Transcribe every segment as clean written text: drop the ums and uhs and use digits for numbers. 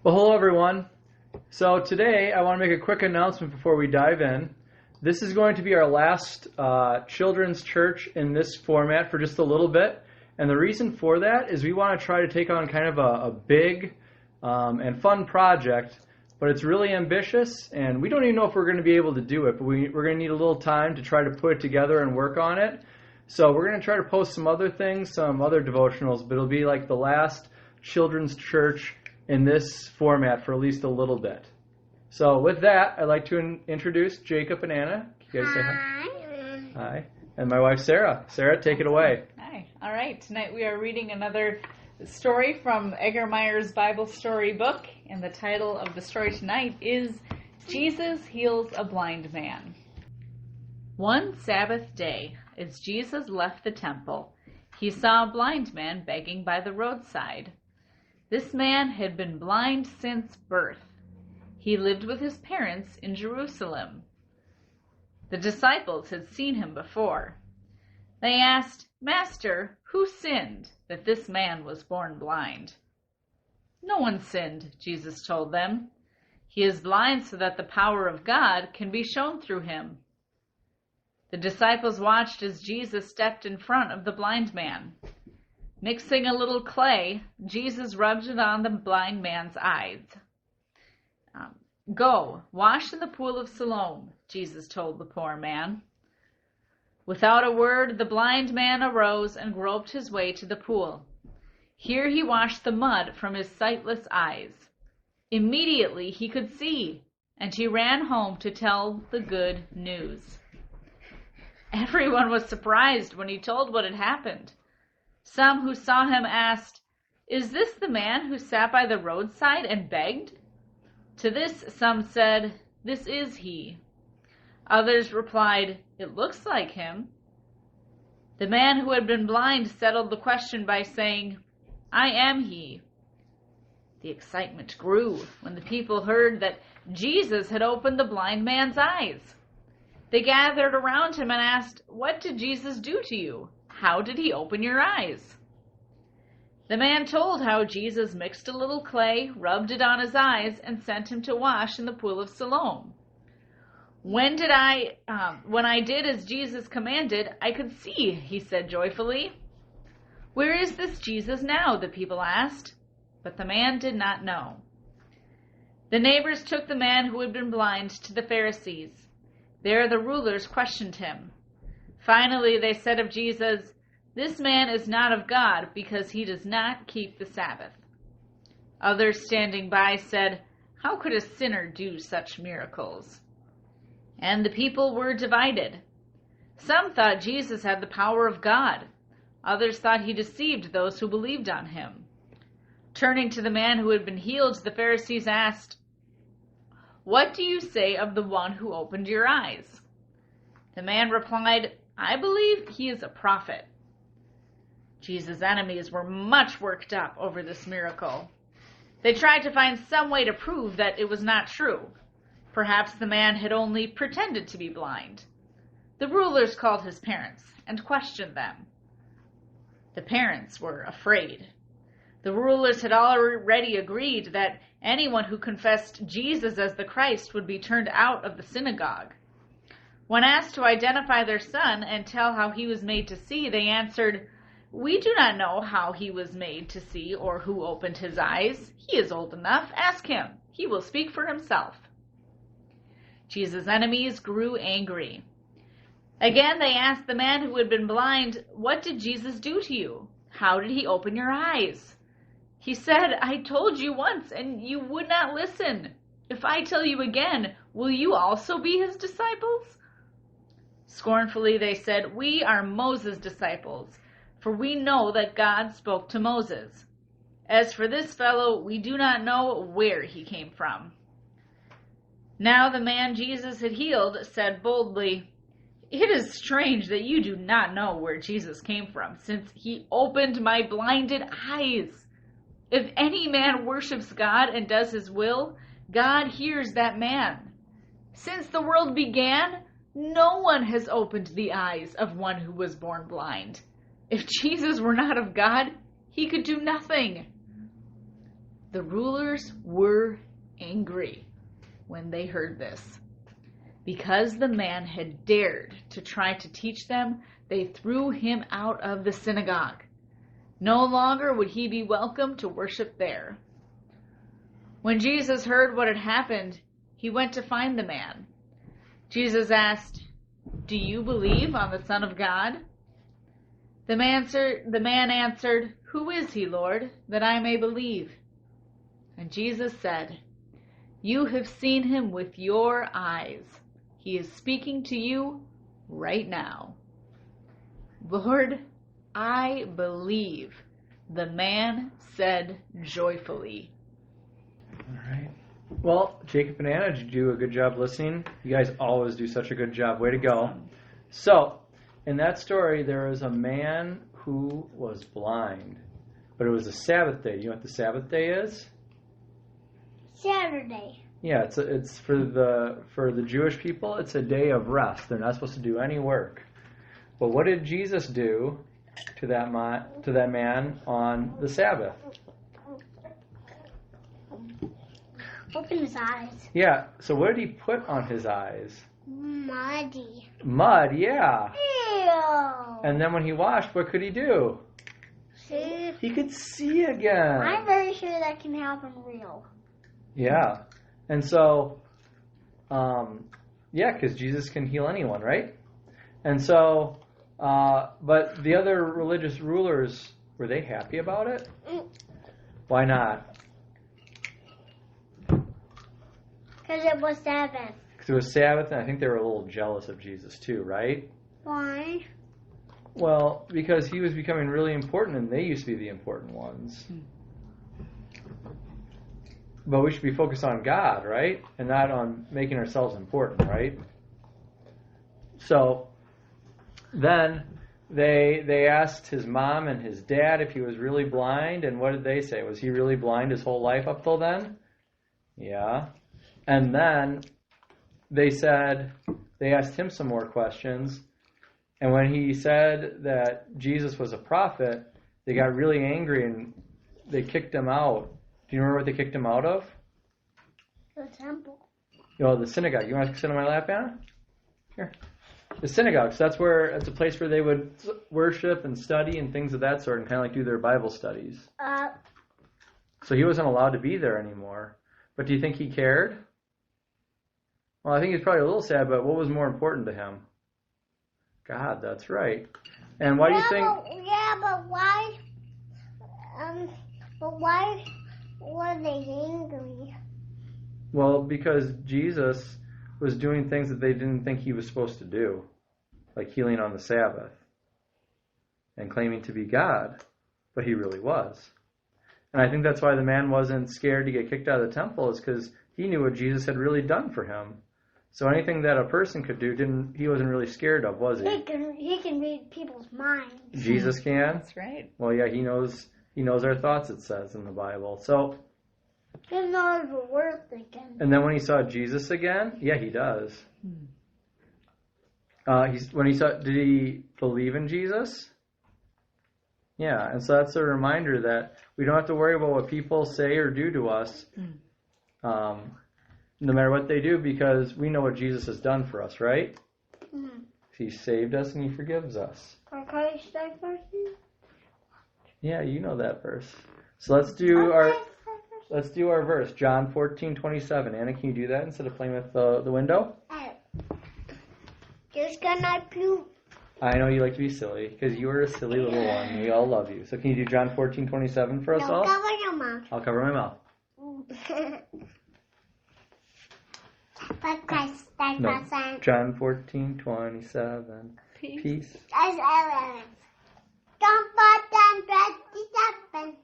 Well, hello everyone. So today I want to make a quick announcement before we dive in. This is going to be our last children's church in this format for just a little bit. And the reason for that is we want to try to take on kind of a big and fun project, but it's really ambitious and we don't even know if we're going to be able to do it, but we're going to need a little time to try to put it together and work on it. So we're going to try to post some other things, some other devotionals, but it'll be like the last children's church in this format for at least a little bit. So with that, I'd like to introduce Jacob and Anna. Can you guys say hi? Hi. And my wife, Sarah. Sarah, take it away. Hi. All right. Tonight we are reading another story from Eggermeyer's Bible Story book, and the title of the story tonight is Jesus Heals a Blind Man. One Sabbath day, as Jesus left the temple, he saw a blind man begging by the roadside. This man had been blind since birth. He lived with his parents in Jerusalem. The disciples had seen him before. They asked, "Master, who sinned that this man was born blind?" "No one sinned," Jesus told them. "He is blind so that the power of God can be shown through him." The disciples watched as Jesus stepped in front of the blind man. Mixing a little clay, Jesus rubbed it on the blind man's eyes. "Go, wash in the pool of Siloam," Jesus told the poor man. Without a word, the blind man arose and groped his way to the pool. Here he washed the mud from his sightless eyes. Immediately he could see, and he ran home to tell the good news. Everyone was surprised when he told what had happened. Some who saw him asked, "Is this the man who sat by the roadside and begged?" To this some said, "This is he." Others replied, "It looks like him." The man who had been blind settled the question by saying, "I am he." The excitement grew when the people heard that Jesus had opened the blind man's eyes. They gathered around him and asked, "What did Jesus do to you? How did he open your eyes?" The man told how Jesus mixed a little clay, rubbed it on his eyes, and sent him to wash in the pool of Siloam. When I did as Jesus commanded, I could see," he said joyfully. "Where is this Jesus now?" the people asked. But the man did not know. The neighbors took the man who had been blind to the Pharisees. There the rulers questioned him. Finally they said of Jesus, "This man is not of God because he does not keep the Sabbath." Others standing by said, "How could a sinner do such miracles?" And the people were divided. Some thought Jesus had the power of God. Others thought he deceived those who believed on him. Turning to the man who had been healed, the Pharisees asked, "What do you say of the one who opened your eyes?" The man replied, "I believe he is a prophet." Jesus' enemies were much worked up over this miracle. They tried to find some way to prove that it was not true. Perhaps the man had only pretended to be blind. The rulers called his parents and questioned them. The parents were afraid. The rulers had already agreed that anyone who confessed Jesus as the Christ would be turned out of the synagogue. When asked to identify their son and tell how he was made to see, they answered, "We do not know how he was made to see or who opened his eyes. He is old enough. Ask him. He will speak for himself." Jesus' enemies grew angry. Again they asked the man who had been blind, "What did Jesus do to you? How did he open your eyes?" He said, "I told you once, and you would not listen. If I tell you again, will you also be his disciples?" Scornfully they said, "We are Moses' disciples, for we know that God spoke to Moses. As for this fellow, we do not know where he came from." Now the man Jesus had healed said boldly, "It is strange that you do not know where Jesus came from, since he opened my blinded eyes. If any man worships God and does his will, God hears that man. Since the world began, no one has opened the eyes of one who was born blind. If Jesus were not of God, he could do nothing." The rulers were angry when they heard this. Because the man had dared to try to teach them, they threw him out of the synagogue. No longer would he be welcome to worship there. When Jesus heard what had happened, he went to find the man. Jesus asked, "Do you believe on the Son of God?" The man answered, "Who is he, Lord, that I may believe?" And Jesus said, "You have seen him with your eyes. He is speaking to you right now." "Lord, I believe," the man said joyfully. All right. Well, Jacob and Anna, did you do a good job listening? You guys always do such a good job. Way to go. So, in that story, there was a man who was blind, but it was a Sabbath day. You know what the Sabbath day is? Saturday. Yeah, it's for the Jewish people. It's a day of rest. They're not supposed to do any work. But what did Jesus do to that man on the Sabbath? Open his eyes. Yeah. So what did he put on his eyes? Muddy. Mud. Yeah. Ew. And then when he washed, what could he do? See? He could see again. I'm very sure that can happen real. Yeah. And so, because Jesus can heal anyone, right? And so, but the other religious rulers, were they happy about it? Why not? Because it was Sabbath. Because it was Sabbath, and I think they were a little jealous of Jesus too, right? Why? Well, because he was becoming really important, and they used to be the important ones. But we should be focused on God, right? And not on making ourselves important, right? So then they asked his mom and his dad if he was really blind, and what did they say? Was he really blind his whole life up till then? Yeah. And then they asked him some more questions, and when he said that Jesus was a prophet, they got really angry and they kicked him out. Do you remember what they kicked him out of? The temple. The synagogue. You want to sit on my lap, Anna? Here. The synagogue. So it's a place where they would worship and study and things of that sort, and kind of like do their Bible studies. So he wasn't allowed to be there anymore. But do you think he cared? Well, I think he's probably a little sad, but what was more important to him? God, that's right. And why do you think... But why? But why were they angry? Well, because Jesus was doing things that they didn't think he was supposed to do, like healing on the Sabbath and claiming to be God, but he really was. And I think that's why the man wasn't scared to get kicked out of the temple, is because he knew what Jesus had really done for him. So anything that a person could do, he wasn't really scared of, was he? He can read people's minds. Jesus can? That's right. Well, yeah, he knows our thoughts, it says in the Bible. So, He knows what we're thinking. and then when he saw Jesus again, yeah, he does. Did he believe in Jesus? Yeah, and so that's a reminder that we don't have to worry about what people say or do to us, no matter what they do, because we know what Jesus has done for us, right? Mm-hmm. He saved us and he forgives us. Okay, start first. Yeah, you know that verse. So let's do our verse, John 14:27. Anna, can you do that instead of playing with the window? Just gonna poop. I know you like to be silly, because you are a silly little one. We all love you. So can you do John 14:27 for us all? Cover your mouth. I'll cover my mouth. But Christ died No. for sin. John 14:27. Peace. Don't put them 27.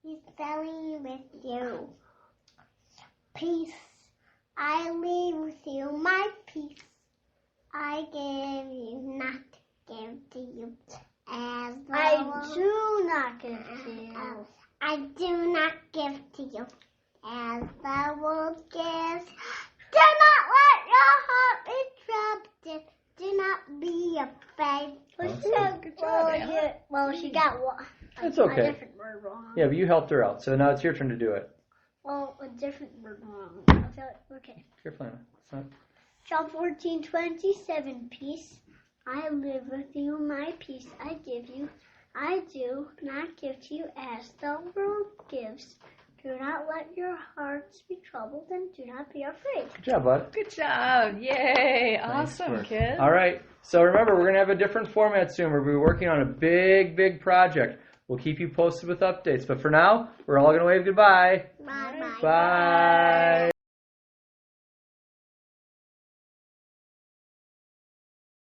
He's filling with you. Peace. I leave with you my peace. I give you, not give to you. As I do not give to you. I do not give to you. As the world gives. Do not let your heart be troubled. Do not be afraid. Good job, Anna. Well, she got one. It's okay. A different word wrong. Yeah, but you helped her out, so now it's your turn to do it. Oh, a different word. Okay. Careful, Anna. It's not- John 14:27. Peace. I live with you. My peace I give you. I do not give to you as the world gives. Do not let your hearts be troubled and do not be afraid. Good job, bud. Good job. Yay. Nice Awesome, work. kids. All right. So remember, we're going to have a different format soon. We'll be working on a big, big project. We'll keep you posted with updates. But for now, we're all going to wave goodbye. Bye bye. Bye.